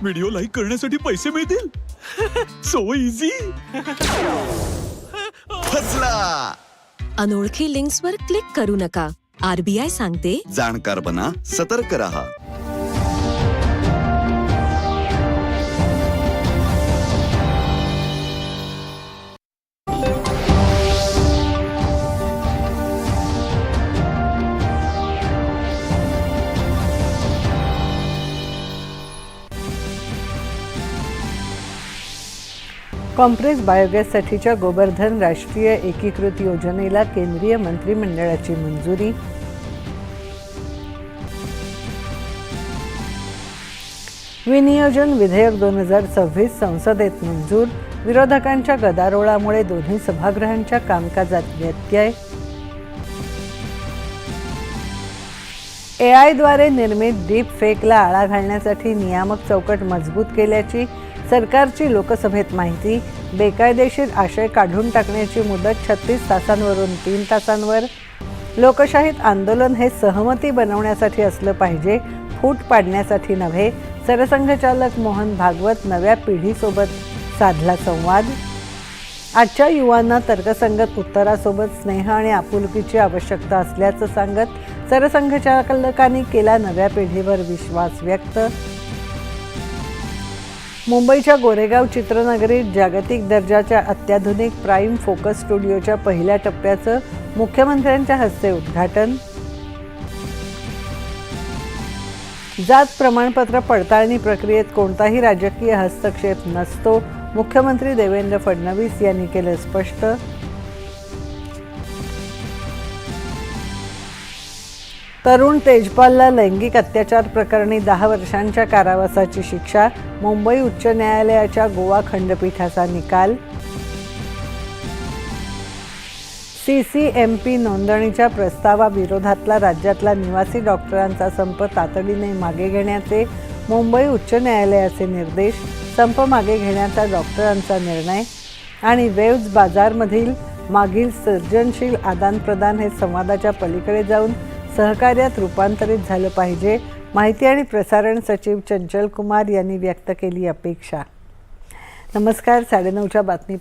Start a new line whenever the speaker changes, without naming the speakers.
Video like करण्यासाठी पैसे मिळतील. So easy.
फसला.
अनोळखी लिंक्सवर क्लिक करू नका. RBI सांगते,
जाणकार बना, सतर्क रहा.
कॉम्प्रेस बायोगॅससाठीच्या गोवर्धन राष्ट्रीय एकीकृत योजनेला केंद्रीय मंत्रिमंडळाची मंजुरी. विनियोजन विधेयक 2026 संसदेत मंजूर. विरोधकांच्या गदारोळामुळे दोन्ही सभागृहांच्या कामकाजात व्यत्यय. AI द्वारे निर्मित डीप फेकला आळा घालण्यासाठी नियामक चौकट मजबूत केल्याची सरकारची लोकसभेत माहिती. बेकायदेशीर आशय काढून टाकण्याची मुदत 36 तासांवरून 3 तासांवर. लोकशाहीत आंदोलन हे सहमती बनवण्यासाठी असलं पाहिजे, फूट पाडण्यासाठी नव्हे. सरसंघचालक मोहन भागवत नव्या पिढीसोबत साधला संवाद. आजच्या युवांना तर्कसंगत उत्तरासोबत स्नेह आणि आपुलकीची आवश्यकता असल्याचं सांगत सरसंघचालकांनी केला नव्या पिढीवर विश्वास व्यक्त. मुंबईच्या गोरेगाव चित्रनगरीत जागतिक दर्जाच्या अत्याधुनिक प्राईम फोकस स्टुडिओच्या पहिल्या टप्प्याचं मुख्यमंत्र्यांच्या हस्ते उद्घाटन. जात प्रमाणपत्र पडताळणी प्रक्रियेत कोणताही राजकीय हस्तक्षेप नसतो, मुख्यमंत्री देवेंद्र फडणवीस यांनी केलं स्पष्ट. तरुण तेजपालला लैंगिक अत्याचार प्रकरणी 10 वर्षांच्या कारावासाची शिक्षा. मुंबई उच्च न्यायालयाच्या गोवा खंडपीठाचा निकाल. CCMP नोंदणीच्या प्रस्तावाविरोधातला राज्यातला निवासी डॉक्टरांचा संप तातडीने मागे घेण्याचे मुंबई उच्च न्यायालयाचे निर्देश. संप मागे घेण्याचा डॉक्टरांचा निर्णय. आणि वेव्ज बाजारमधील मागील सर्जनशील आदानप्रदान हे संवादाच्या पलीकडे जाऊन सहकार्यात रूपांतरित झालं पाहिजे. माहिती आणि प्रसारण सचिव चंचल कुमार यांनी व्यक्त केली अपेक्षा. नमस्कार. 9:30च्या बातमीपत्रात